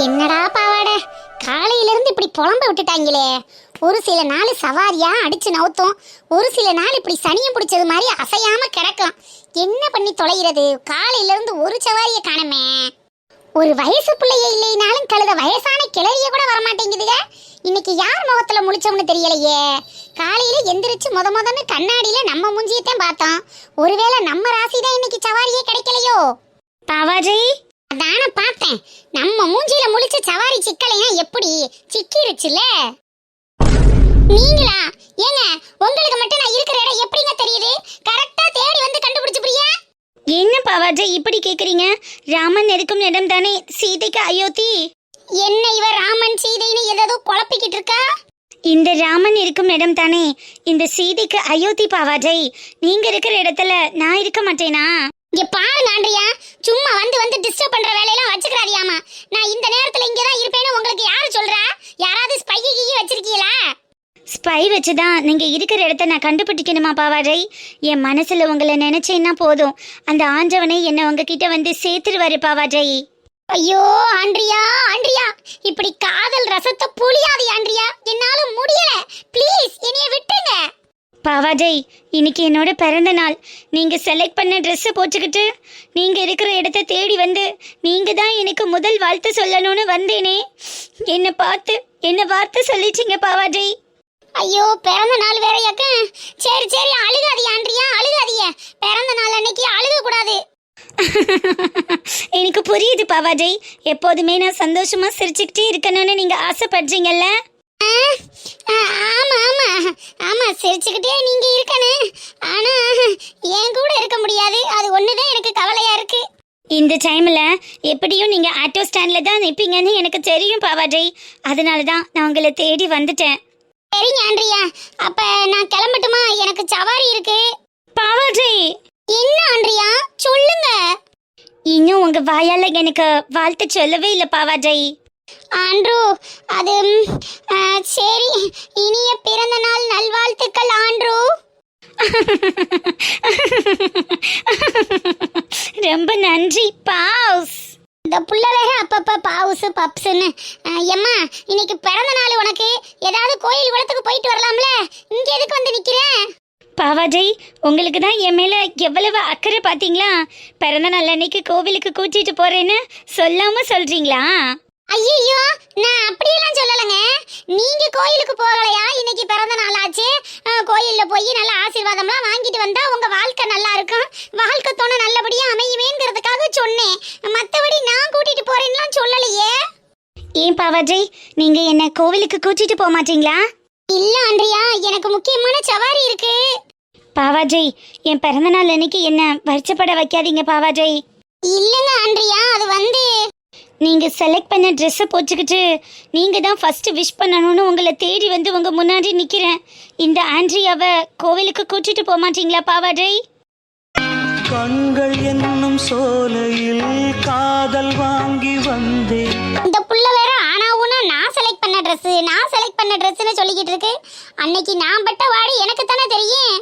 என்னடா பாவாடை, காலையில இருந்து இப்படி புலம்ப விட்டுட்டாங்களே. ஒரு சில நாள் சவாரியா அடிச்சு நவுத்தும், ஒரு சில நாள் இப்படி சனியம் பிடிச்சது மாதிரி அசையாம கிடக்கும். என்ன பண்ணி தொலைகிறது? காலையில இருந்து ஒரு சவாரிய காணமே. ஒரு வயசு பிள்ளைய இல்லைனாலும் கழுத வயசான கிளறிய கூட வரமாட்டேங்குதுங்க. இன்னைக்கு யார் முகத்துல முழிச்சோம்னு தெரியலையே. காலையில எந்திரிச்சு முதன்னு கண்ணாடியில நம்ம மூஞ்சியத்தான் பார்த்தோம். ஒருவேளை நம்ம ராசிதான் இன்னைக்கு சவாரியே கிடைக்கலையோ? பாவாஜி, அதான பார்த்தேன். நம்ம மூஞ்சில முழிச்ச சவாரி சிக்கலையா எப்படி சிக்கிருச்சுல. நீங்களா? ஏங்க, உங்களுக்கு மட்டும் நான் இருக்கிற இடம் எப்படிங்க தெரியுது? கரெக்டா தேடி வந்து கண்டுபிடிச்சு புரியா? என்ன பாவாஜி இப்படி கேக்குறீங்க? ராமன் இருக்கும் இடம் தானே சீதைக்கு அயோத்தி. என்ன இவ ராமன் சீதைன்னு ஏதோ குழப்பிக்கிட்டு இருக்கா? இந்த ராமன் இருக்கும் இடம் தானே இந்த சீதைக்கு அயோத்தி பாவாஜி. நீங்க இருக்கிற இடத்துல நான் இருக்க மாட்டேனா? இங்க பாருங்க ஆண்ட்ரியா, சும்மா வந்து டிஸ்டர்ப் பண்ற வேலையெல்லாம் வச்சுக்கிறாதியாமா. நான் இந்த நேரத்துல இங்கதான் இருப்பேன்னு உங்களுக்கு யாரு சொல்றா? யாராவது ஸ்பை கீ வச்சிருக்கீங்களா? ஸ்பை வச்சுதான் நீங்க இருக்கிற இடத்த நான் கண்டுபிடிக்கணுமா பாவாஜி? என் மனசுல உங்களை நினைச்சேன்னா போதும், அந்த ஆண்டவனை என்ன உங்ககிட்ட வந்து சேர்த்துருவாரு பாவாஜி. ஐயோ ஆண்ட்ரியா, ஆண்ட்ரியா, இப்படி காதல் ரசத்தை புளியாதி ஆண்ட்ரியா, என்னால முடியல. ப்ளீஸ் என்னைய விட்டுங்க. பாவாஜி, இன்னைக்கு என்னோட பிறந்த நாள். நீங்க செலக்ட் பண்ண ட்ரெஸ் போட்டுக்கிட்டு நீங்க இருக்கிற இடத்த தேடி வந்து நீங்க தான் எனக்கு முதல் வாழ்த்து சொல்லணும்னு வந்தேனே. என்ன பார்த்து என்ன வார்த்தை சொல்லிச்சிங்க பாவாஜி. ஐயோ, பிறந்த நாள் வேறையாக்க. சரி சரி, அழுகாதிய ஆண்ட்ரியா, அழுகாதிய. பிறந்த நாள் அன்னைக்கு அழுக கூடாது. எனக்கு புரியுது பாவாஜி, எப்போதுமே நான் சந்தோஷமா சிரிச்சுக்கிட்டே இருக்கணும்னு நீங்க ஆசைப்படுறீங்கல்ல. ஆமா ஆமா ஆமா, சிரிச்சுக்கிட்டே நீங்க இருக்கணும். ஆனா என் கூட இருக்க முடியாது, அது ஒண்ணுதான் எனக்கு கவலையா இருக்கு. இந்த டைம்ல எப்படியும் நீங்க ஆட்டோ ஸ்டாண்ட்ல தான் நிப்பீங்கன்னு எனக்கு தெரியும் பாவாஜி. அதனாலதான் நான் உங்களை தேடி வந்துட்டேன். சரிங்க ஆண்ட்ரியா, அப்ப நான் கிளம்பட்டுமா? எனக்கு சவாரி இருக்கு. பாவாஜி, என்ன ஆண்ட்ரியா சொல்லுங்க. இன்னும் உங்க வாயால எனக்கு வாழ்த்து சொல்லவே இல்லை பாவாஜி. ஆண்ட்ரூ, அது சரி, இனிய பிறந்த நாள் நல்வாழ்த்துக்கள் ஆண்ட்ரூ. ரொம்ப நன்றி பாஸ். இந்த புள்ள வேற அப்பப்ப பாவுசு பப்ஸ்ன்னு. எம்மா, இன்னைக்கு பிறந்த நாள் உனக்கு. ஏதாவது கோயில் குளத்துக்கு போயிட்டு வரலாம்ல, இங்க எதுக்கு வந்து நிக்கிறேன்? பாவாஜி, உங்களுக்கு தான் என் மேல எவ்வளவு அக்கறை பாத்தீங்களா? பிறந்த நாள் அன்னைக்கு கோவிலுக்கு கூட்டிட்டு போறேன்னு சொல்லாம சொல்றீங்களா? ஐயோ, நான் அப்படியெல்லாம் சொல்லலைங்க. நீங்க கோயிலுக்கு போகலையா? இன்னைக்கு பிறந்த நாள் ஆச்சு, கோயில்ல போய் நல்ல ஆசீர்வாதம்லாம் வாங்கிட்டு வந்தா உங்க வாழ்க்கை நல்லா இருக்கும், வாழ்க்கை துணை நல்லபடியா அமையுமேங்கிறதுக்காக சொன்னேன். மத்தபடி நான் கூட்டிட்டு போறேன்னுலாம் சொல்லலையே. ஏன் பாவாஜி, நீங்க என்ன கோவிலுக்கு கூட்டிட்டு போக மாட்டீங்களா? இல்ல ஆண்ட்ரியா, எனக்கு முக்கியமான சவாரி இருக்கு. பாவாஜி, என் பிறந்த நாள் அன்னைக்கு என்ன வருத்தப்பட வைக்காதீங்க பாவாஜி. இல்லங்க ஆண்ட்ரியா, அது வந்து நீங்க செலக்ட் பண்ண ட்ரெஸ்ஸை போட்டுக்கிட்டு நீங்க தான் ஃபர்ஸ்ட் விஷ் பண்ணணும்னு உங்களை தேடி வந்து உங்க முன்னாடி நிக்கிறேன். இந்த ஆண்ட்ரியாவை கோவிலுக்கு கூட்டிட்டு போக மாட்டீங்களா பாவாஜி? கண்கள் என்னும் சோலையில் காதல் வாங்கி வந்தேன். இந்த புள்ள வேற ஆனாவுனா நான் செலக்ட் பண்ண ட்ரெஸ்னு சொல்லிக்கிட்டு இருக்கு. அன்னைக்கு நான் பட்ட வாடி எனக்கு தானே தெரியும்.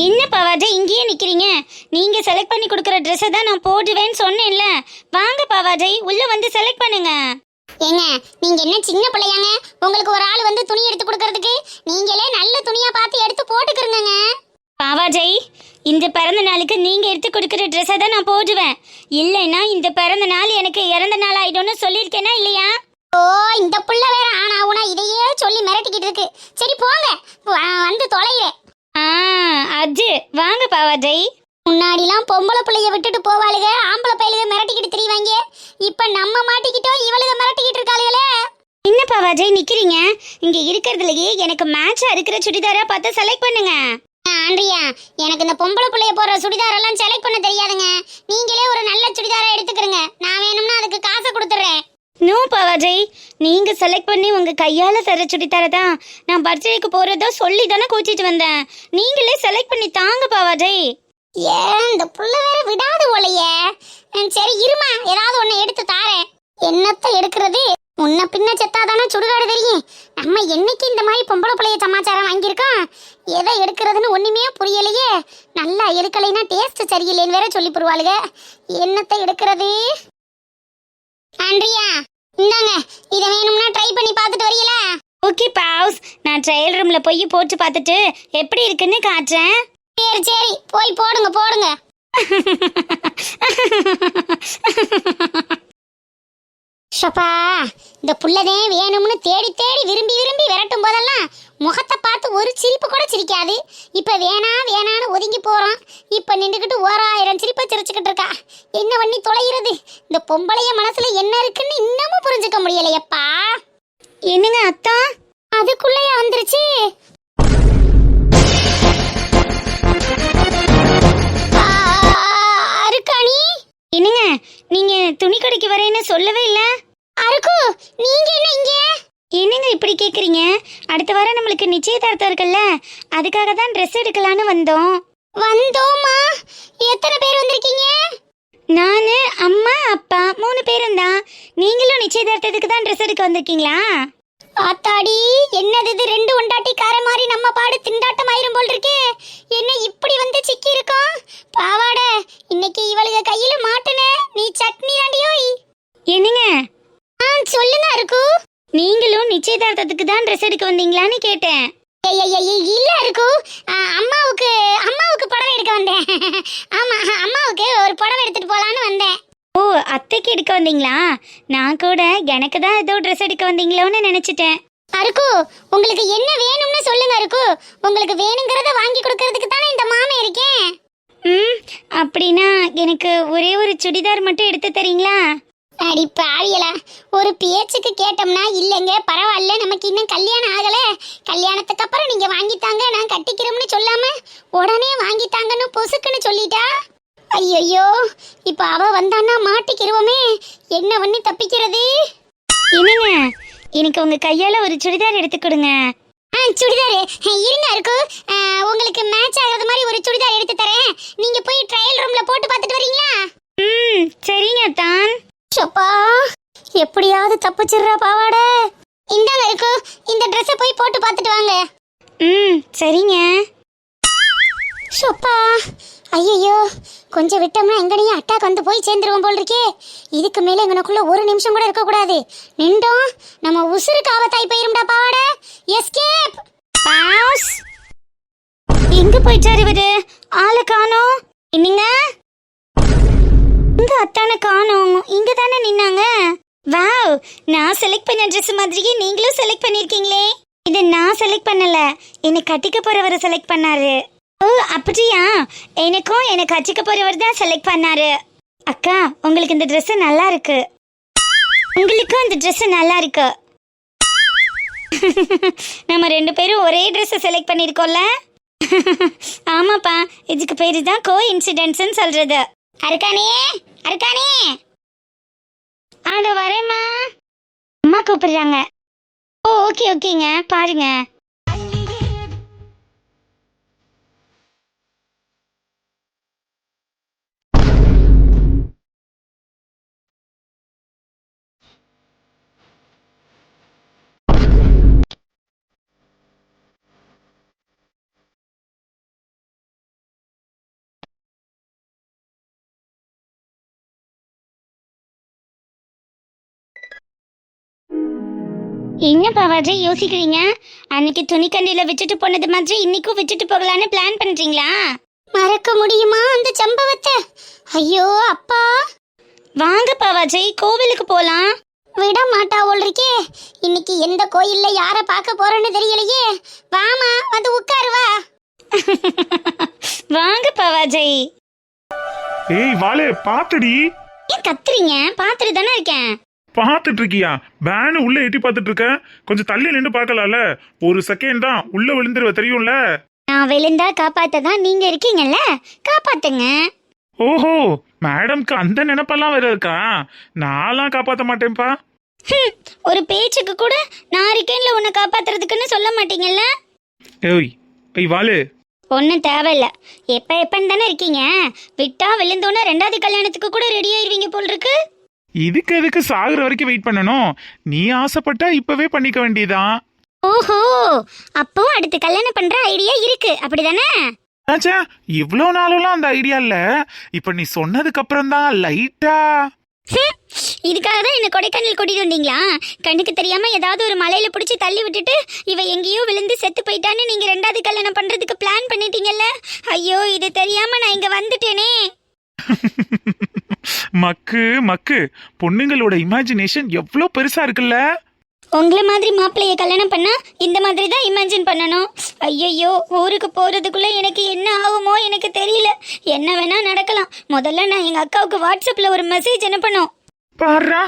என்ன பாவாஜி இங்கேயே நிக்கிறீங்க? நீங்க செலக்ட் பண்ணி கொடுக்குற ட்ரெஸ்ஸை தான் நான் போடுவேன்னு சொன்னேன்ல. வாங்க பாவாஜி, உள்ள வந்து செலக்ட் பண்ணுங்க. ஏங்க, நீங்க என்ன சின்ன பிள்ளையாங்க? உங்களுக்கு ஒரு ஆள் வந்து துணி எடுத்து கொடுக்கறதுக்கு? நீங்களே நல்ல துணியா பார்த்து எடுத்து போட்டுக்கிறங்க. பாவாஜி, இந்த பிறந்த நாளுக்கு நீங்க எடுத்து கொடுக்குற ட்ரெஸ்ஸை தான் நான் போடுவேன். இல்லைன்னா இந்த பிறந்த நாள் எனக்கு இறந்த நாள் ஆயிடும்னு சொல்லியிருக்கேனா இல்லையா? ஓ, இந்த புள்ள வேற ஆனாவுனா இதையே சொல்லி மிரட்டிக்கிட்டு இருக்கு. சரி போங்க, வந்து தொலைகிறேன். அது வாங்க பாவாஜி. முன்னாடிலாம் பொம்பளை பிள்ளைய விட்டுட்டு போவாளுக, ஆம்பளை பையலுக மிரட்டிக்கிட்டு திரிவாங்க. இப்ப நம்ம மாட்டிக்கிட்டோம், இவளுக மிரட்டிக்கிட்டு இருக்காளுகளே. என்ன பாவாஜி நிக்கிறீங்க? இங்க இருக்கிறதுலயே எனக்கு மேட்சா இருக்கிற சுடிதாரா பார்த்து செலக்ட் பண்ணுங்க. ஆண்ட்ரியா, எனக்கு இந்த பொம்பளை பிள்ளைய போடுற சுடிதார் எல்லாம் செலக்ட் பண்ண தெரியாதுங்க. நீங்களே ஒரு நல்ல சுடிதாரா எடுத்துக்கிறங்க. நான் வேணும்னா அதுக்கு காசை கொடுத்துறேன். நோ பாவாஜி, நீங்க செலக்ட் பண்ணி உங்க கையால தர சுடிதாரை தான் நான் பர்த்டேக்கு போறதா சொல்லி தானே கூச்சிட்டு வந்தேன். நீங்களே செலக்ட் பண்ணி தாங்க பாவாடை. ஏன் இந்த புள்ள வேற விடாது போலையே. சரி இருமா, ஏதாவது ஒண்ணு எடுத்து தாரேன். என்னத்த எடுக்கிறது? முன்ன பின்ன செத்தாதானே சுடுகாடு தெரியும். நம்ம என்னைக்கு இந்த மாதிரி பொம்பளை பிள்ளைய சமாச்சாரம் வாங்கியிருக்கோம். எதை எடுக்கிறதுன்னு ஒண்ணுமே புரியலையே. நல்லா எடுக்கலைன்னா டேஸ்ட் சரியில்லைன்னு வேற சொல்லி போடுவாளுங்க. என்னத்தை எடுக்கிறது? ஆண்ட்ரியா, இந்தாங்க, இதை வேணும்னா ட்ரை பண்ணி பார்த்துட்டு வரீங்களா? ஓகே பாவ்ஸ், நான் ட்ரையல் ரூம்ல போய் போட்டு பார்த்துட்டு எப்படி இருக்குன்னு காட்டுறேன். சரி சரி, போய் போடுங்க போடுங்க. ஷப்பா, இந்த புள்ளதே வேணும்னு தேடி தேடி விரும்பி விரும்பி விரட்டும் போதெல்லாம் முகத்தை பார்த்து ஒரு சிரிப்பு கூட சிரிக்காது. இப்ப வேணான்னு ஒதுங்கி போறோம். இப்ப நின்றுக்கிட்டு 1000 சிரிப்பை சிரிச்சுக்கிட்டு இருக்கா. என்ன பண்ணி தொலைகிறது? இந்த பொம்பளைய மனசுல என்ன இருக்குன்னு இன்னமும் புரிஞ்சுக்க முடியலையப்பா. என்னங்க அத்தா, அதுக்குள்ளேயே வந்துருச்சு. அருக்காணி, என்னங்க நீங்க துணி கடைக்கு வரேன்னு சொல்லவே இல்லை. அருக்கு, நீங்க என்ன இங்க? என்னங்க இப்படி கேக்குறீங்க? அடுத்த வாரம் நம்மளுக்கு நிச்சயதார்த்தம் இருக்குல்ல, அதுக்காக தான் ட்ரெஸ் எடுக்கலான்னு வந்தோம். வந்தோமா? எத்தனை பேர் வந்திருக்கீங்க? நானு, அம்மா, அப்பா 3 பேரும் தான். நீங்களும் நிச்சயதார்த்தத்துக்கு தான் ட்ரெஸ் எடுக்க வந்திருக்கீங்களா? ஆத்தாடி, என்னது இது? 2 ஒண்டாட்டி கார மாதிரி நம்ம பாடு திண்டாட்டம் ஆயிரும் போல் இருக்கே. என்ன இப்படி வந்து சிக்கி இருக்கோம்? பாவாடை, இன்னைக்கு இவளுக கையில மாட்டுன நீ சட்னி தாண்டியோய். என்னங்க சொல்லுங்க அருக்கு. நீங்களும் நிச்சயதார்த்தத்துக்கு தான் ட்ரெஸ் எடுக்க வந்தீங்களான்னு கேட்டேன். இல்ல அருக்கு, அம்மாவுக்கு புடவை எடுக்க வந்தேன். ஆமா, அம்மாவுக்கு ஒரு புடவை எடுத்துட்டு போலான்னு வந்தேன். ஓ, அத்தைக்கு எடுக்க வந்தீங்களா? நான் கூட எனக்கு தான் ஏதோ ட்ரெஸ் எடுக்க வந்தீங்களோன்னு நினைச்சிட்டேன். அருக்கு, உங்களுக்கு என்ன வேணும்னு சொல்லுங்க அருக்கு. உங்களுக்கு வேணுங்கிறத வாங்கி கொடுக்கறதுக்கு தானே இந்த மாமே இருக்கேன். அப்படின்னா எனக்கு ஒரே ஒரு சுடிதார் மட்டும் எடுத்து தரீங்களா? அடி பாவியலா, ஒரு பேச்சுக்கு கேட்டோம்னா இல்லைங்க பரவாயில்ல நமக்கு இன்னும் கல்யாணம் ஆகல, கல்யாணத்துக்கு அப்புறம் நீங்க வாங்கித்தாங்க நான் கட்டிக்கிறோம்னு சொல்லாம உடனே வாங்கித்தாங்கன்னு பொசுக்குன்னு சொல்லிட்டா. ஐயோ, இப்ப அவ வந்தான்னா மாட்டிக்கிருவோமே, என்ன பண்ணி தப்பிக்கிறது? என்னங்க, எனக்கு உங்க கையால ஒரு சுடிதார் எடுத்து கொடுங்க. சுடிதார் இருங்க இருக்கு, உங்களுக்கு மேட்ச் ஆகாத மாதிரி ஒரு சுடிதார் எடுத்து தரேன். நீங்க போய் ட்ரையல் ரூம்ல போட்டு பார்த்துட்டு வரீங்களா? சரிங்க தான். சப்பா, எப்படியாவது தப்பிச்சிடுறா பாவாடை. இந்தாங்க இருக்கு, இந்த ட்ரெஸ்ஸை போய் போட்டு பார்த்துட்டு வாங்க. சரிங்க. சப்பா, ஐயோ, கொஞ்சம் விட்டோம்னா எங்கனையும் அட்டாக் வந்து போய் சேர்ந்துருவோம் போல் இருக்கே. இதுக்கு மேல எங்கனக்குள்ள ஒரு நிமிஷம் கூட இருக்க கூடாது. நின்றோம் நம்ம உசுருக்கு ஆபத்தாய் போயிரும்டா பாவாடை. எஸ்கேப். பாஸ், எங்க போயிட்டாரு இவரு? ஆளை காணோம். என்னங்க, இங்க அத்தானை காணோம். இங்க தானே நின்னாங்க. வாவ், நான் செலக்ட் பண்ண ட்ரெஸ் மாதிரியே நீங்களும் செலக்ட் பண்ணிருக்கீங்களே. இது நான் செலக்ட் பண்ணல, என்னை கட்டிக்க போறவரை செலக்ட் பண்ணாரு. ஓ அப்படியா? எனக்கும் என்னை கட்டிக்க போறவர் தான் செலக்ட் பண்ணாரு. அக்கா, உங்களுக்கு இந்த ட்ரெஸ் நல்லா இருக்கு. உங்களுக்கும் இந்த ட்ரெஸ் நல்லா இருக்கு. நம்ம 2 பேரும் ஒரே ட்ரெஸ் செலக்ட் பண்ணிருக்கோம்ல. ஆமாப்பா, இதுக்கு பேரு தான் கோ இன்சிடென்ட்ஸ்னு சொல்றது. அருக்கானே, அருக்கானே. அட வரேம்மா. அம்மா கூப்பிடுறாங்க. ஓ ஓகேங்க, பாருங்க. என்ன பாவாஜி யோசிக்கிறீங்க? அன்னைக்கு துணிக்கண்டியில விட்டுட்டு போனது மாதிரி இன்னைக்கும் விட்டுட்டு போகலான்னு பிளான் பண்றீங்களா? மறக்க முடியுமா அந்த சம்பவத்தை? ஐயோ அப்பா. வாங்க பாவாஜி, கோவிலுக்கு போலாம். விட மாட்டா இருக்கே. இன்னைக்கு எந்த கோயில்ல யார பார்க்க போறேன்னு தெரியலையே. வாமா, வந்து உட்காரு வா. வாங்க பாவாஜி. ஏய் வாளே, பாத்துடி. ஏன் கத்துறீங்க? பாத்துட்டு தானே இருக்கேன். பாத்துட்டு இருக்கியா? வேனு உள்ள எட்டி பாத்துட்டு இருக்க. கொஞ்சம் தள்ளி நின்று பாக்கலாம்ல. ஒரு செகண்ட் தான், உள்ள விழுந்துருவ தெரியும்ல. நான் விழுந்தா காப்பாத்ததான் நீங்க இருக்கீங்கல்ல, காப்பாத்துங்க. ஓஹோ, மேடம்க்கு அந்த நினைப்பெல்லாம் வேற இருக்கா? நான்லாம் காப்பாத்த மாட்டேன்ப்பா. ஒரு பேச்சுக்கு கூட நான் இருக்கேன்ல உன்னை காப்பாத்துறதுக்குன்னு சொல்ல மாட்டீங்கல்ல? ஏய் வாலு, ஒன்றும் தேவையில்ல. எப்பன்னு தானே இருக்கீங்க. விட்டா விழுந்தோன்னே 2வது கல்யாணத்துக்கு கூட ரெடி ஆயிருவீங்க போல் இருக்கு. இதுக்கு எதுக்கு சாகுற வரைக்கும் வெயிட் பண்ணணும்? நீ ஆசைப்பட்டா இப்பவே பண்ணிக்க வேண்டியதான். ஓஹோ, அப்போ அடுத்து கல்யாணம் பண்ற ஐடியா இருக்கு அப்படிதானே? ஆச்சா, இவ்வளோ நாளெல்லாம் அந்த ஐடியா இல்ல. இப்ப நீ சொன்னதுக்கு அப்புறம் தான் லைட்டா. இதுக்காக தான் என்ன கொடைக்கானல் கூட்டிட்டு வந்தீங்களா? கண்ணுக்கு தெரியாம ஏதாவது ஒரு மலையில பிடிச்சி தள்ளி விட்டுட்டு இவ எங்கேயோ விழுந்து செத்து போயிட்டான்னு நீங்க 2வது கல்யாணம் பண்றதுக்கு பிளான் பண்ணிட்டீங்கல்ல. ஐயோ, இது தெரியாம நான் இங்க வந்துட்டேனே. மக்கு மக்கு, பொண்ணுங்களோட இமேஜினேஷன் எவ்வளோ பெருசா இருக்குல்ல. உங்களை மாதிரி மாப்பிள்ளைய கல்யாணம் பண்ணா இந்த மாதிரி தான் இமேஜின் பண்ணணும். ஐயோ, ஊருக்கு போறதுக்குள்ள எனக்கு என்ன ஆகுமோ எனக்கு தெரியல. என்ன வேணா நடக்கலாம். முதல்ல நான் எங்க அக்காவுக்கு வாட்ஸ்அப்ல ஒரு மெசேஜ் அனுப்பணும். பாருடா,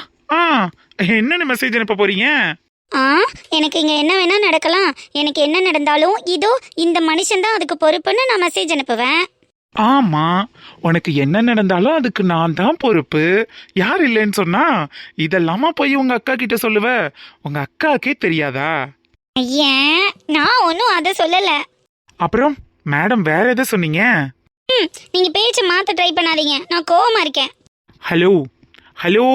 என்னன்னு மெசேஜ் அனுப்ப போறீங்க? எனக்கு இங்க என்ன வேணா நடக்கலாம். எனக்கு என்ன நடந்தாலும் இதோ இந்த மனுஷன் தான் அதுக்கு பொறுப்புன்னு நான் மெசேஜ் அனுப்புவேன். ஆமா, உனக்கு என்ன நடந்தாலும் அதுக்கு நான் தான் பொறுப்பு. யார் இல்லைன்னு சொன்னா இதெல்லாமா போய் உங்க அக்கா கிட்ட சொல்லுவ? உங்க அக்காக்கே தெரியாதா? ஏன், நான் ஒன்னும் அதை சொல்லல. அப்புறம் மேடம் வேற எதை சொன்னீங்க? நீங்க பேச்ச மாத்த ட்ரை பண்ணாதீங்க. நான் கோவமா இருக்கேன். ஹலோ ஹலோ,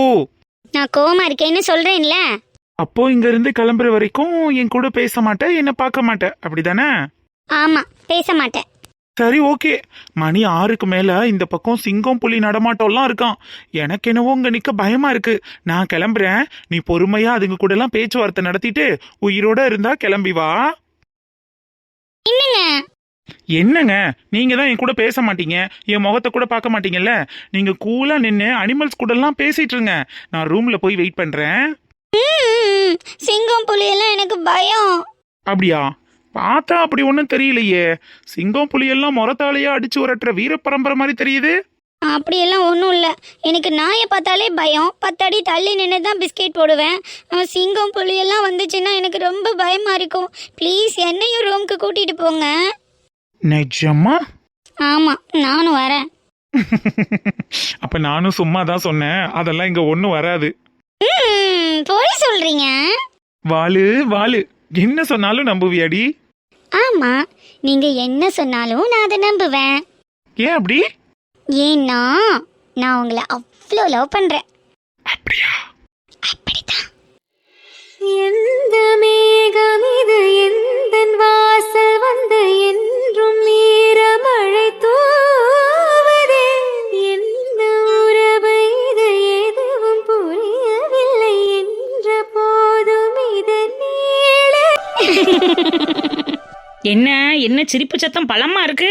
நான் கோவமா இருக்கேன்னு சொல்றேன்ல. அப்போ இங்க இருந்து கிளம்புற வரைக்கும் என் கூட பேச மாட்டேன், என்ன பார்க்க மாட்டேன், அப்படிதானே? ஆமா, பேச மாட்டேன். சரி, ஓகே. மணி 6க்கு மேல இந்த பக்கம் சிங்கம் புலி நடமாட்டம்லாம் இருக்கான். எனக்கு என்னவோ இங்க நிக்க பயமா இருக்கு. நான் கிளம்புறேன். நீ பொறுமையா அதுங்க கூட எல்லாம் பேச்சுவார்த்தை நடத்திட்டு உயிரோட இருந்தா கிளம்பி வா. என்னங்க? என்னங்க, நீங்க தான் என் கூட பேச மாட்டீங்க, என் முகத்தை கூட பார்க்க மாட்டீங்கல்ல. நீங்க கூலா நின்று அனிமல்ஸ் கூட எல்லாம் பேசிட்டு இருங்க. நான் ரூம்ல போய் வெயிட் பண்றேன். சிங்கம் புலி எல்லாம் எனக்கு பயம். அப்படியா? பார்த்தா அப்படி ஒன்றும் தெரியலையே. சிங்கம் புலியெல்லாம் முறத்தாலேயே அடிச்சு உரட்டுற வீர பரம்பரை மாதிரி தெரியுது. அப்படியெல்லாம் ஒன்றும் இல்லை. எனக்கு நாயை பார்த்தாலே பயம். 10 அடி தள்ளி நின்று தான் பிஸ்கெட் போடுவேன். சிங்கம் புலியெல்லாம் வந்துச்சுன்னா எனக்கு ரொம்ப பயமா இருக்கும். ப்ளீஸ் என்னையும் ரூமுக்கு கூட்டிட்டு போங்க. நிஜமா? ஆமா, நானும் வரேன். அப்ப நானும் சும்மா தான் சொன்னேன். அதெல்லாம் இங்க ஒன்றும் வராது. போய் சொல்றீங்க. வாலு வாலு, என்ன சொன்னாலும் நம்புவியாடி? ஆமா, நீங்க என்ன சொன்னாலும் நான் அதை நம்புவேன். ஏன் அப்படி? ஏன்னா நான் உங்களை அவ்வளோ லவ் பண்றேன். அப்படியா? அப்படிதான். எந்த மேகம் இது எந்தன் வாசல் வந்து என்றும் ஈரமழை தூவதே, எந்த உறவு இது எதுவும் புரியவில்லை என்ற போதும் இது நீள. என்ன சிரிப்பு சத்தம் பலமா இருக்கு?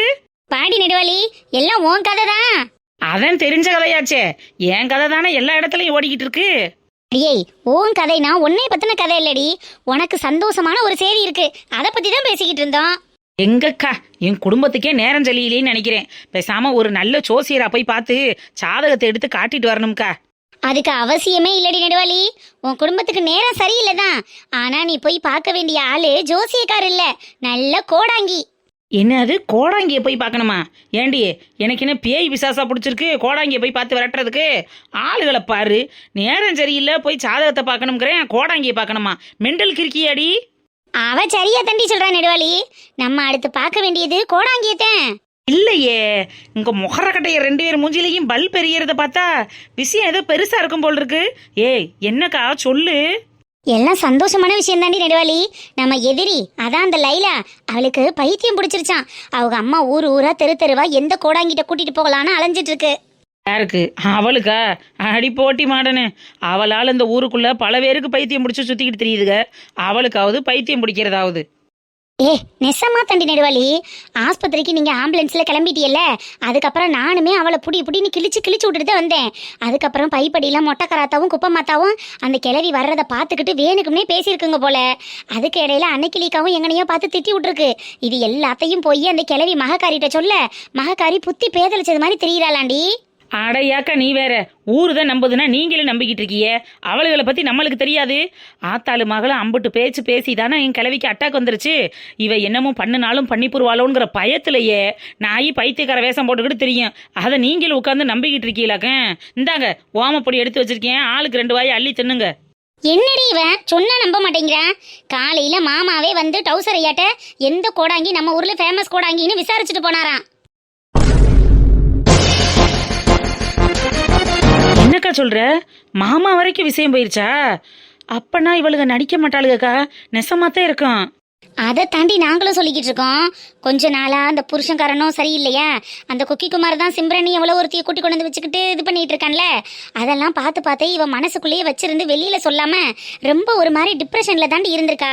பாடி நெடுவாளி, எல்லாம் உன் கதை தான். அதான் தெரிஞ்ச கதையாச்சே. என் கதை தானே எல்லா இடத்துலயும் ஓடிக்கிட்டு இருக்கு. ஏய், உன் கதைனா உன்னை பத்தின கதை இல்லடி. உனக்கு சந்தோஷமான ஒரு செய்தி இருக்கு, அதை பத்தி தான் பேசிக்கிட்டு இருந்தோம். எங்கக்கா, என் குடும்பத்துக்கே நேரம் செல்லியிலேன்னு நினைக்கிறேன். பேசாம ஒரு நல்ல ஜோசியரா போய் பார்த்து ஜாதகத்தை எடுத்து காட்டிட்டு வரணும்க்கா. அதுக்கு அவசியமே இல்லடி நெடுவாளி. உன் குடும்பத்துக்கு நேரம் சரியில்லைதான். ஆனா நீ போய் பார்க்க வேண்டிய ஆளு ஜோசியக்கார் இல்ல, நல்ல கோடாங்கி. என்னது, கோடாங்கியை போய் பார்க்கணுமா? ஏண்டி, எனக்கு என்ன பேய் பிசாசா பிடிச்சிருக்கு கோடாங்கியை போய் பார்த்து விரட்டுறதுக்கு? ஆளுகளை பாரு, நேரம் சரியில்லை போய் ஜாதகத்தை பார்க்கணுங்கிறேன், கோடாங்கியை பார்க்கணுமா? மெண்டல் கிறுக்கியாடி. அவ சரியா தண்டி சொல்றா நெடுவாளி. நம்ம அடுத்து பார்க்க வேண்டியது கோடாங்கியத்தான். இல்லையே, உங்க முகரக்கட்டைய 2 பேர் மூஞ்சிலையும் பல் பெரியறத பார்த்தா விஷயம் ஏதோ பெருசா இருக்கும் போல் இருக்கு. ஏய், என்னக்கா சொல்லு. எல்லாம் சந்தோஷமான விஷயம் தாண்டி நெடுவாளி. நம்ம எதிரி அதான் அந்த லைலா, அவளுக்கு பைத்தியம் பிடிச்சிருச்சான். அவங்க அம்மா ஊர் ஊரா தெரு தெருவா எந்த கோடாங்கிட்ட கூட்டிட்டு போகலான்னு அலைஞ்சிட்டு இருக்கு. யாருக்கு? அவளுக்கா? அடி போட்டி மாடனு. அவளால் இந்த ஊருக்குள்ள பல பேருக்கு பைத்தியம் பிடிச்சி சுத்திக்கிட்டு தெரியுதுங்க. அவளுக்காவது பைத்தியம் பிடிக்கிறதாவது. நெசமா தண்டி நெடுவாளி, ஆஸ்பத்திரிக்கு நீங்க ஆம்புலன்ஸ்ல கிளம்பிட்டியல்ல, அதுக்கப்புறம் நானுமே அவளை புடின்னு கிழிச்சு விட்டுட்டு தான் வந்தேன். அதுக்கப்புறம் பைப்படியில மொட்டை கராத்தாவும் குப்பை மாத்தாவும் அந்த கிளவி வர்றதை பார்த்துக்கிட்டு வேணுக்கும்னே பேசியிருக்குங்க போல. அதுக்கு இடையில அன்னைக்கிளிக்காவும் எங்கனையோ பார்த்து திட்டி விட்டுருக்கு. இது எல்லாத்தையும் போய் அந்த கிளவி மகக்காரிட்ட சொல்ல, மகக்காரி புத்தி பேதலிச்சது மாதிரி தெரியறாளாண்டி. அடையாக்கா, நீ வேற ஊரு தான் நம்புதுன்னா நீங்களும் நம்பிக்கிட்டு இருக்கியே. அவளுகளை பத்தி நம்மளுக்கு தெரியாது. ஆத்தாளு மகளும் அம்புட்டு பேச்சு பேசி தானே என் கிழவிக்கு அட்டாக் வந்துருச்சு. இவ என்னமோ பண்ணினாலும் பண்ணி புருவாளோங்கிற பயத்திலேயே நாய் பைத்தியக்கார வேஷம் போட்டுக்கிட்டு தெரியும். அதை நீங்களும் உட்காந்து நம்பிக்கிட்டு இருக்கீங்களாக்க. இந்தாங்க ஓமப்பொடி எடுத்து வச்சிருக்கேன், ஆளுக்கு 2 வாயை அள்ளி தின்னுங்க. என்னடி இவன் சொன்னா நம்ப மாட்டேங்கிறான். காலையில மாமாவே வந்து டவுசர் ஐயாட்ட எந்த கோடாங்கி நம்ம ஊர்ல ஃபேமஸ் கோடாங்கின்னு விசாரிச்சுட்டு போனாராம். என்னக்கா சொல்ற? மாமா வரைக்கும் விஷயம் போயிருச்சா? அப்பனா இவளுக நடிக்க மாட்டாளுகக்கா, நெசமாத்தான் இருக்கும். அதை தாண்டி நாங்களும் சொல்லிக்கிட்டு இருக்கோம். கொஞ்ச நாளா அந்த புருஷன்காரனும் சரியில்லையா, அந்த குக்கி குமார் தான் சிம்ரனி எவ்வளோ ஒருத்தைய கூட்டி கொண்டு வந்து வச்சுக்கிட்டு இது பண்ணிட்டு இருக்கான்ல, அதெல்லாம் பார்த்து இவன் மனசுக்குள்ளேயே வச்சிருந்து வெளியில சொல்லாம ரொம்ப ஒரு மாதிரி டிப்ரெஷன்ல தாண்டி இருந்திருக்கா.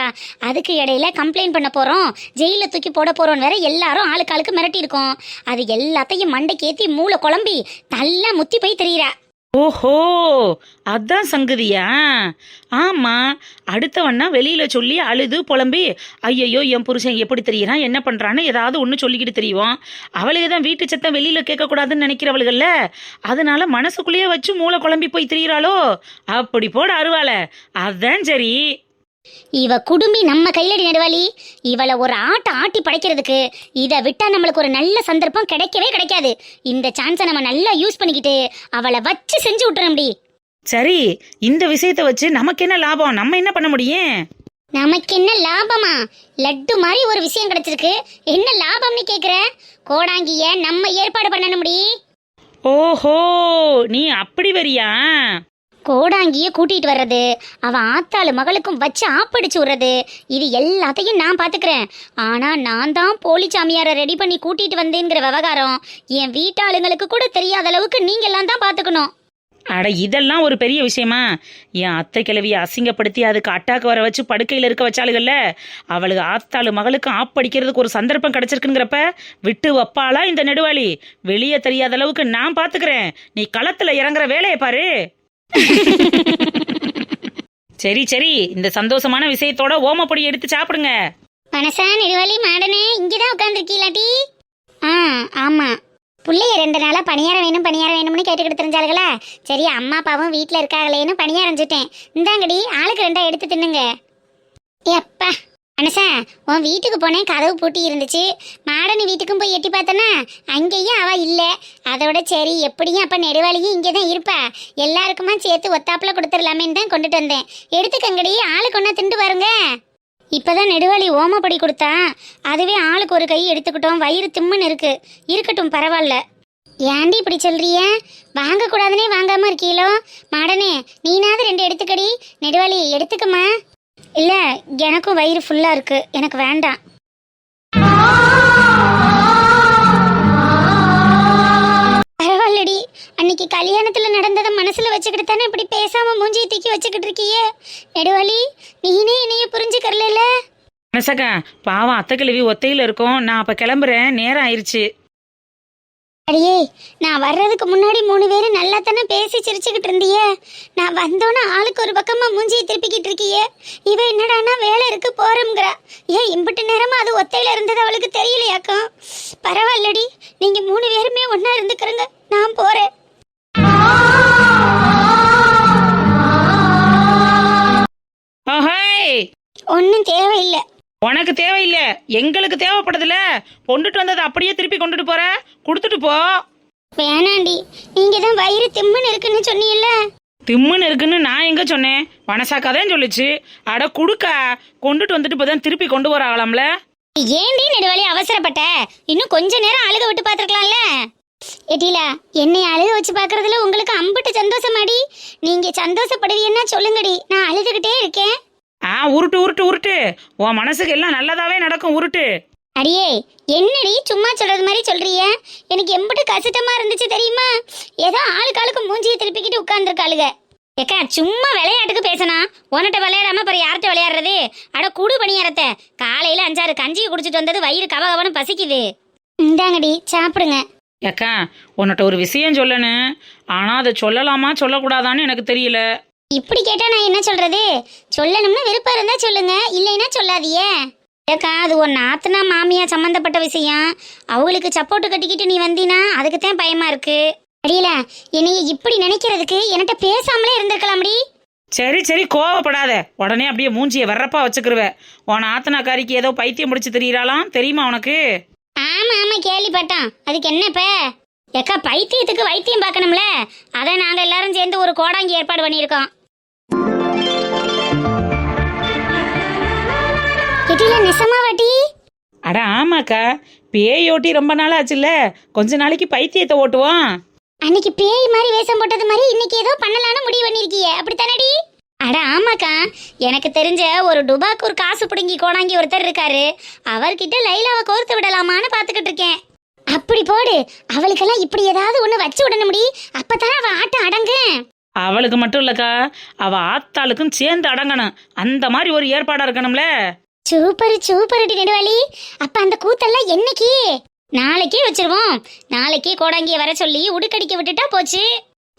அதுக்கு இடையில கம்ப்ளைண்ட் பண்ண போறோம், ஜெயில தூக்கி போட போறோம் வேற எல்லாரும் ஆளுக்கு மிரட்டி இருக்கோம். அது எல்லாத்தையும் மண்டைக்கு ஏத்தி மூளை குழம்பி நல்லா முத்தி போய் தெரியுறா. ஓஹோ, அதான் சங்கதியா? ஆமா, அடுத்தவன்னா வெளியில சொல்லி அழுது புலம்பி ஐயையோ என் புருஷன் எப்படி தெரியறான் என்ன பண்றான்னு ஏதாவது ஒன்று சொல்லிக்கிட்டு தெரியும். அவளுக்கு தான் வீட்டு சத்தம் வெளியில கேட்கக்கூடாதுன்னு நினைக்கிறவளுகள்ல, அதனால மனசுக்குள்ளேயே வச்சு மூளை குழம்பி போய் திரியிறாளோ? அப்படி போட அருவாள. அதான் சரி. இவ குடும்பி நம்ம கையிலடி நடுவாளி. இவளை ஒரு ஆட்டி படைக்கிறதுக்கு இதை விட்டா நம்மளுக்கு ஒரு நல்ல சந்தர்ப்பம் கிடைக்கவே கிடைக்காது. இந்த சான்ஸை நம்ம நல்லா யூஸ் பண்ணிக்கிட்டு அவளை வச்சு செஞ்சு விட்டுறோம்டி. சரி, இந்த விஷயத்தை வச்சு நமக்கு என்ன லாபம்? நம்ம என்ன பண்ண முடியும்? நமக்கு என்ன லாபமா? லட்டு மாதிரி ஒரு விஷயம் கிடைச்சிருக்கு, என்ன லாபம்னு கேக்குற? கோடாங்கிய நம்ம ஏற்பாடு பண்ணணும் முடி. ஓஹோ, நீ அப்படி வரியா? கோடாங்கிய கூட்டிட்டு வர்றது, அவன் ஆத்தாளு மகளுக்கும் வச்சு ஆப்படிச்சு விடுறது, இது எல்லாத்தையும் நான் பாத்துக்கிறேன். ஆனா நான் தான் போலி சாமியாரை ரெடி பண்ணி கூட்டிட்டு வந்தேங்கிற விவகாரம் என் வீட்டாளுங்களுக்கு கூட தெரியாத அளவுக்கு நீங்க எல்லாம் தான் பாத்துக்கணும். அட, இதெல்லாம் ஒரு பெரிய விஷயமா? என் அத்தை கிழவியை அசிங்கப்படுத்தி அதுக்கு அட்டாக்கு வர வச்சு படுக்கையில் இருக்க வச்சாளுகள்ல, அவளுக்கு ஆத்தாளு மகளுக்கு ஆப்படிக்கிறதுக்கு ஒரு சந்தர்ப்பம் கிடைச்சிருக்குங்கிறப்ப விட்டு வப்பாளா இந்த நெடுவாளி? வெளியே தெரியாத அளவுக்கு நான் பாத்துக்கிறேன், நீ களத்துல இறங்குற வேலையை பாரு. சரி சரி, இந்த சந்தோஷமான விஷயத்தோட ஓமப்பொடி எடுத்து சாப்பிடுங்க. மனசா நெடுவாளி மாடனே இங்கதான் உட்காந்துருக்கீலாட்டி? ஆமா, பிள்ளைய 2 நாளா பணியாரம் வேணும்னு கேட்டுக்கிட்டு தெரிஞ்சாளுங்களா. சரி, அம்மா அப்பாவும் வீட்டுல இருக்காங்களேன்னு பணியாரஞ்சிட்டேன். இந்தாங்கடி, ஆளுக்கு 2 எடுத்து தின்னுங்க. எப்பா மனசா, உன் வீட்டுக்கு போனேன், கதவு பூட்டி இருந்துச்சு. மாடனு வீட்டுக்கும் போய் எட்டி பார்த்தனா அங்கேயும் அவ இல்லை. அதோட சரி, எப்படியும் அப்ப நெடுவாளியும் இங்கே தான் இருப்பா, எல்லாருக்குமா சேர்த்து ஒத்தாப்புல கொடுத்துடலாமேன்னு தான் கொண்டுட்டு வந்தேன். எடுத்துக்கங்கடி, ஆளுக்கு ஒன்றா திண்டு பாருங்க. இப்பதான் நெடுவாளி ஓமப்படி கொடுத்தா, அதுவே ஆளுக்கு ஒரு கை எடுத்துக்கிட்டோம். வயிறு திம்முன்னு இருக்கட்டும் பரவாயில்ல. ஏண்டி இப்படி சொல்றிய? வாங்கக்கூடாதுன்னே வாங்காம இருக்கீங்களோ? மாடனே நீனாவது 2 எடுத்துக்கடி. நெடுவாளி எடுத்துக்கம்மா. இல்ல, எனக்கும் வயிறு ஃபுல்லா இருக்கு, எனக்கு வேண்டாம். பரவாயில்லடி, அன்னைக்கு கல்யாணத்துல நடந்ததை மனசுல வச்சுக்கிட்டு தானே இப்படி பேசாம மூஞ்சியை தூக்கி வச்சுக்கிட்டு இருக்கிய. நெடுவாளி, நீனே என்னைய புரிஞ்சுக்கறல. மனசக்கா, பாவம் அத்தை கிழவி ஒத்தையில இருக்கும், நான் அப்ப கிளம்புறேன், நேரம் ஆயிடுச்சு. அடியே, நான் வர்றதுக்கு முன்னாடி 3 பேரும் நல்லா தானே பேசி சிரிச்சுக்கிட்டு இருந்திய. நான் வந்தோன்னே ஆளுக்கு ஒரு பக்கமா மூஞ்சியை திருப்பிக்கிட்டு இருக்கிய. இவ என்னடானா வேலை இருக்கு போறோம்ங்கிறா. ஏன் இம்பிட்டு நேரமா அது ஒத்தையில இருந்தது அவளுக்கு தெரியலையாக்கும்? பரவாயில்லடி, நீங்க 3 பேருமே ஒன்னா இருந்துக்கிறங்க, நான் போறேன். ஒன்னும் தேவையில்லை. உனக்கு தேவையில்லை, எங்களுக்கு தேவைப்படுதுல. கொண்டுட்டு வந்ததை அப்படியே திருப்பி கொண்டுட்டு போற, கொடுத்துட்டு போ. வேணாண்டி, நீங்க தான் வயிறு திம்முன்னு இருக்குன்னு சொன்னீங்கல்ல. திம்முன்னு இருக்குன்னு நான் எங்க சொன்னேன்? வனசாக்காதான் சொல்லிச்சு. அட குடுக்கா, கொண்டுட்டு வந்துட்டு இப்பதான் திருப்பி கொண்டு வராங்களாம்ல. ஏண்டி நெடுவாளி அவசரப்பட்ட? இன்னும் கொஞ்ச நேரம் அழுக விட்டு பாத்துருக்கலாம்ல. எட்டிலா, என்னை அழுக வச்சு பாக்குறதுல உங்களுக்கு அம்பிட்டு சந்தோஷமாடி. நீங்க சந்தோஷப்படுவீன்னா சொல்லுங்கடி, நான் அழுதுகிட்டே இருக்கேன். உருட்டு உருட்டு உருட்டு, உன் மனசுக்கு எல்லாம் நல்லதாவே நடக்கும், உருட்டு. அடியே, என்னடி சும்மா சொல்றது மாதிரி சொல்றிய? எனக்கு எம்பிட்டு கஷ்டமா இருந்துச்சு தெரியுமா? ஏதோ ஆளுக்கு மூஞ்சியை திருப்பிக்கிட்டு உட்கார்ந்துருக்காளுக. ஏக்கா, சும்மா விளையாட்டுக்கு பேசினா உன்கிட்ட விளையாடாம அப்புறம் யார்கிட்ட விளையாடுறது? அட கூடு பணியாரத்தை, காலையில 5-6 கஞ்சியை குடிச்சிட்டு வந்தது வயிறு கவகவன்னு பசிக்குது. இந்தாங்கடி, சாப்பிடுங்க. ஏக்கா, உன்கிட்ட ஒரு விஷயம் சொல்லணும், ஆனா அதை சொல்லலாமா சொல்லக்கூடாதான்னு எனக்கு தெரியல. இப்படி கேட்டா நான் என்ன சொல்றது? சொல்லணும்னு விருப்பம் இருந்தா சொல்லுங்க, இல்லைன்னா சொல்லாதியே. ஏக்கா, அது உன் நாத்தனா மாமியா சம்பந்தப்பட்ட விஷயம். அவங்களுக்கு சப்போர்ட்டு கட்டிக்கிட்டு நீ வந்தீனா அதுக்குத்தான் பயமா இருக்கு. அடியில என்னைய இப்படி நினைக்கிறதுக்கு என்கிட்ட பேசாமலே இருந்திருக்கலாம்டி. சரி சரி, கோவப்படாத. உடனே அப்படியே மூஞ்சியை வர்றப்பா வச்சுக்கிருவ. உன் ஆத்தனாக்காரிக்கு ஏதோ பைத்தியம் முடிச்சு தெரியறாளாம், தெரியுமா உனக்கு? ஆமா கேள்விப்பட்டான். அதுக்கு என்னப்ப? ஏக்கா, பைத்தியத்துக்கு வைத்தியம் பார்க்கணும்ல, அதை நாங்க எல்லாரும் சேர்ந்து ஒரு கோடாங்கி ஏற்பாடு பண்ணியிருக்கோம். எட்டில நெசமா வாட்டி? அட ஆமாக்கா, பேயோட்டி ரொம்ப நாள் ஆச்சுல்ல, கொஞ்ச நாளைக்கு பைத்தியத்தை ஓட்டுவோம். அன்னைக்கு பேய் மாதிரி வேஷம் போட்டது மாதிரி இன்னைக்கு ஏதோ பண்ணலான்னு முடிவு பண்ணிருக்கியே, அப்படித்தானடி? அட ஆமாக்கா, எனக்கு தெரிஞ்ச ஒரு டுபாக்கூர் காசு பிடுங்கி கோடாங்கி ஒருத்தர் இருக்காரு, அவர்கிட்ட லைலாவை கோர்த்து விடலாமான்னு பாத்துக்கிட்டு இருக்கேன். அப்படி போடு, அவளுக்கெல்லாம் இப்படி ஏதாவது ஒண்ணு வச்சு விடணும் முடி, அப்பதானே அவ ஆட்டம் அடங்கு. அவளுக்கு மட்டும் இல்லக்கா, அவ ஆத்தாளுக்கும் சேர்ந்து அடங்கணும். அந்த மாதிரி ஒரு ஏற்பாடா இருக்கணும்ல. சூப்பர் சூப்பர்டி நெடுவாளி. அப்ப அந்த கூத்தெல்லாம் என்னைக்கு? நாளைக்கே வச்சிருவோம். நாளைக்கே கோடாங்கிய வர சொல்லி உடுக்கடிக்க விட்டுட்டா போச்சு.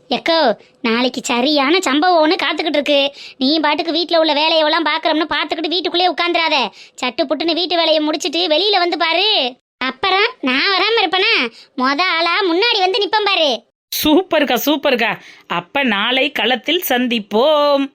எக்கோ, நாளைக்கு சரியான சம்பவம் ஒன்று காத்துக்கிட்டு இருக்கு. நீ பாட்டுக்கு வீட்டில் உள்ள வேலையெல்லாம் பார்க்குறோம்னு பார்த்துக்கிட்டு வீட்டுக்குள்ளே உட்காந்துராத. சட்டு புட்டுன்னு வீட்டு வேலையை முடிச்சிட்டு வெளியில வந்து பாரு. அப்புறம் நான் வராம இருப்பேனா? ஆளா முன்னாடி வந்து நிப்பேன் பாரு. சூப்பர்க்கா சூப்பர்க்கா. அப்ப நாளை களத்தில் சந்திப்போம்.